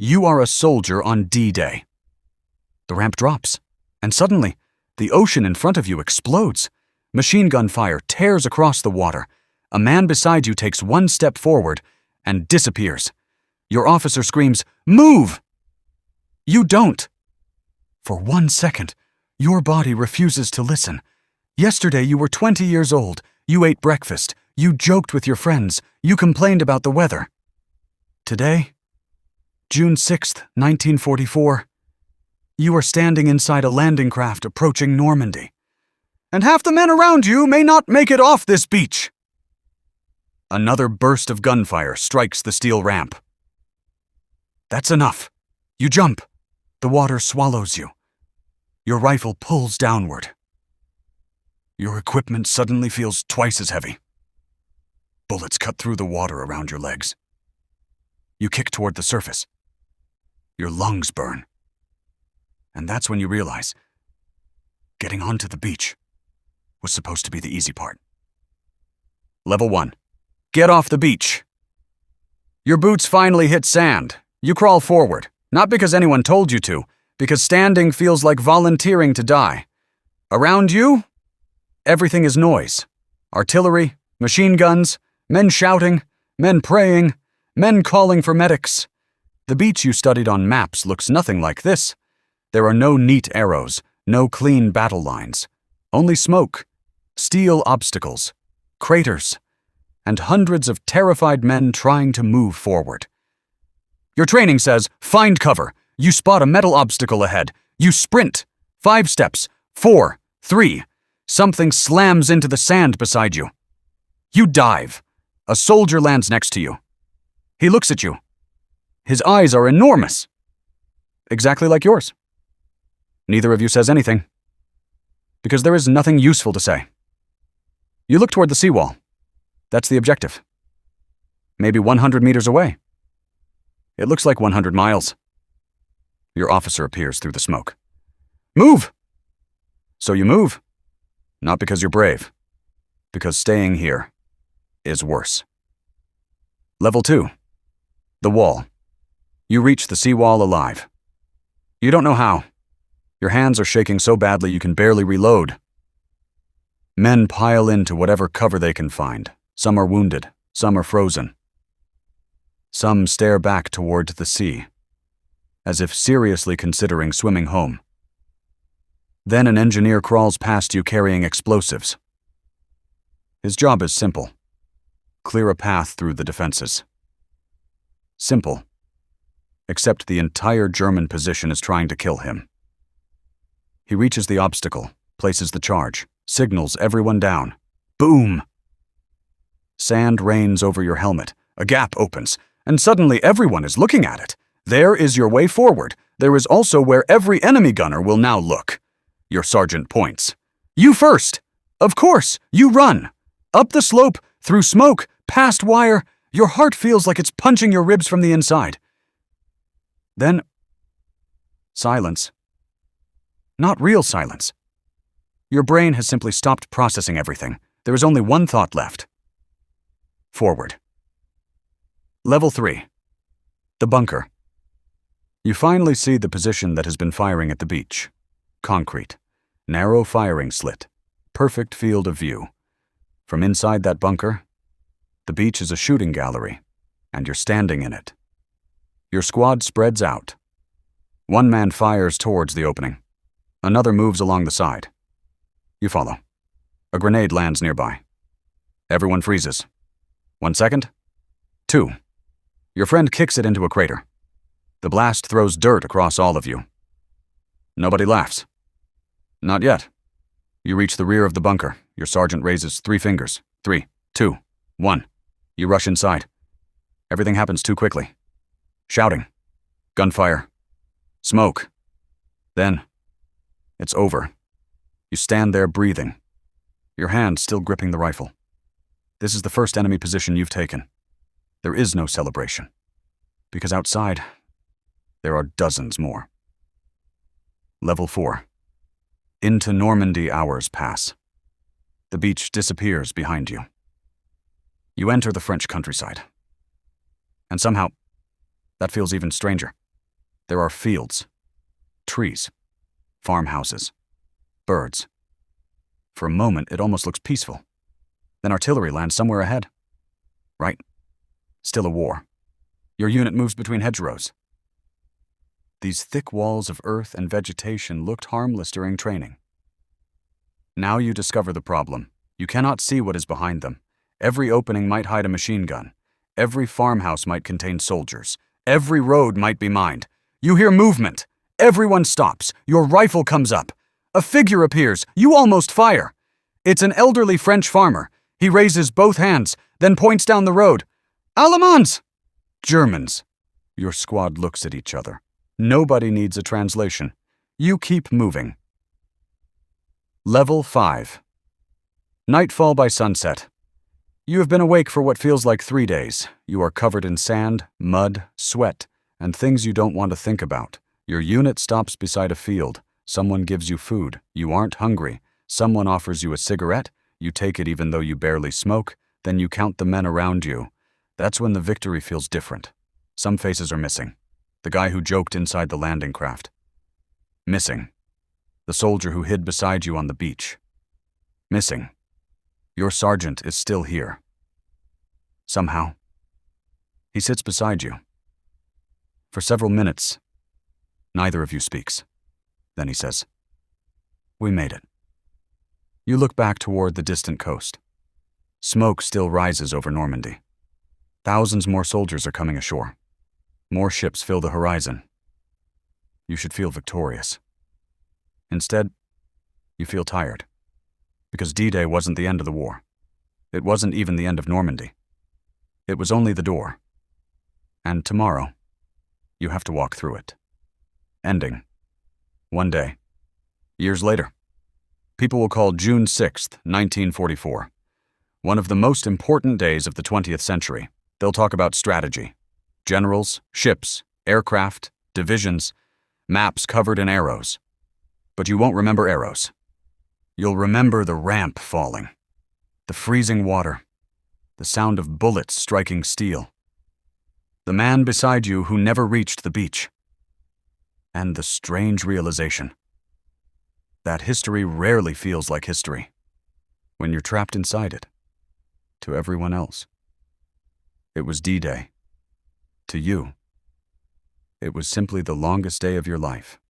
You are a soldier on D-Day. The ramp drops, and suddenly, the ocean in front of you explodes. Machine gun fire tears across the water. A man beside you takes one step forward and disappears. Your officer screams, "Move!" You don't. For 1 second, your body refuses to listen. Yesterday you were 20 years old. You ate breakfast. You joked with your friends. You complained about the weather. Today, June 6th, 1944, you are standing inside a landing craft approaching Normandy. And half the men around you may not make it off this beach. Another burst of gunfire strikes the steel ramp. That's enough. You jump. The water swallows you. Your rifle pulls downward. Your equipment suddenly feels twice as heavy. Bullets cut through the water around your legs. You kick toward the surface. Your lungs burn. And that's when you realize getting onto the beach was supposed to be the easy part. Level 1. Get off the beach. Your boots finally hit sand. You crawl forward, not because anyone told you to, because standing feels like volunteering to die. Around you, everything is noise. Artillery, machine guns, men shouting, men praying, men calling for medics. The beach you studied on maps looks nothing like this. There are no neat arrows, no clean battle lines. Only smoke, steel obstacles, craters, and hundreds of terrified men trying to move forward. Your training says, find cover. You spot a metal obstacle ahead. You sprint. 5 steps. 4, 3. Something slams into the sand beside you. You dive. A soldier lands next to you. He looks at you. His eyes are enormous. Exactly like yours. Neither of you says anything, because there is nothing useful to say. You look toward the seawall. That's the objective. Maybe 100 meters away. It looks like 100 miles. Your officer appears through the smoke. Move! So you move. Not because you're brave, because staying here is worse. Level 2. The wall. You reach the seawall alive. You don't know how. Your hands are shaking so badly you can barely reload. Men pile into whatever cover they can find. Some are wounded, some are frozen. Some stare back toward the sea, as if seriously considering swimming home. Then an engineer crawls past you carrying explosives. His job is simple. Clear a path through the defenses. Simple, except the entire German position is trying to kill him. He reaches the obstacle, places the charge, signals everyone down. Boom! Sand rains over your helmet. A gap opens, and suddenly everyone is looking at it. There is your way forward. There is also where every enemy gunner will now look. Your sergeant points. You first! Of course, you run. Up the slope, through smoke, past wire. Your heart feels like it's punching your ribs from the inside. Then, silence. Not real silence. Your brain has simply stopped processing everything. There is only one thought left. Forward. Level 3. The bunker. You finally see the position that has been firing at the beach. Concrete. Narrow firing slit. Perfect field of view. From inside that bunker, the beach is a shooting gallery, and you're standing in it. Your squad spreads out. One man fires towards the opening. Another moves along the side. You follow. A grenade lands nearby. Everyone freezes. 1 second. 2. Your friend kicks it into a crater. The blast throws dirt across all of you. Nobody laughs. Not yet. You reach the rear of the bunker. Your sergeant raises 3 fingers. 3, 2, 1. You rush inside. Everything happens too quickly. Shouting. Gunfire. Smoke. Then, it's over. You stand there breathing, your hand still gripping the rifle. This is the first enemy position you've taken. There is no celebration, because outside, there are dozens more. Level 4. Into Normandy hours pass. The beach disappears behind you. You enter the French countryside. And somehow, that feels even stranger. There are fields, trees, farmhouses, birds. For a moment, it almost looks peaceful. Then artillery lands somewhere ahead. Right. Still a war. Your unit moves between hedgerows. These thick walls of earth and vegetation looked harmless during training. Now you discover the problem. You cannot see what is behind them. Every opening might hide a machine gun. Every farmhouse might contain soldiers. Every road might be mined. You hear movement. Everyone stops. Your rifle comes up. A figure appears. You almost fire. It's an elderly French farmer. He raises both hands, then points down the road. Allemands! Germans. Your squad looks at each other. Nobody needs a translation. You keep moving. Level 5. Nightfall by sunset. You have been awake for what feels like 3 days. You are covered in sand, mud, sweat, and things you don't want to think about. Your unit stops beside a field. Someone gives you food. You aren't hungry. Someone offers you a cigarette. You take it even though you barely smoke. Then you count the men around you. That's when the victory feels different. Some faces are missing. The guy who joked inside the landing craft. Missing. The soldier who hid beside you on the beach. Missing. Your sergeant is still here. Somehow. He sits beside you. For several minutes, neither of you speaks. Then he says, "We made it." You look back toward the distant coast. Smoke still rises over Normandy. Thousands more soldiers are coming ashore. More ships fill the horizon. You should feel victorious. Instead, you feel tired. Because D-Day wasn't the end of the war. It wasn't even the end of Normandy. It was only the door. And tomorrow, you have to walk through it. Ending. One day. Years later. People will call June 6th, 1944. One of the most important days of the 20th century. They'll talk about strategy. Generals, ships, aircraft, divisions, maps covered in arrows. But you won't remember arrows. You'll remember the ramp falling, the freezing water, the sound of bullets striking steel, the man beside you who never reached the beach, and the strange realization that history rarely feels like history when you're trapped inside it. To everyone else, it was D-Day. To you, it was simply the longest day of your life.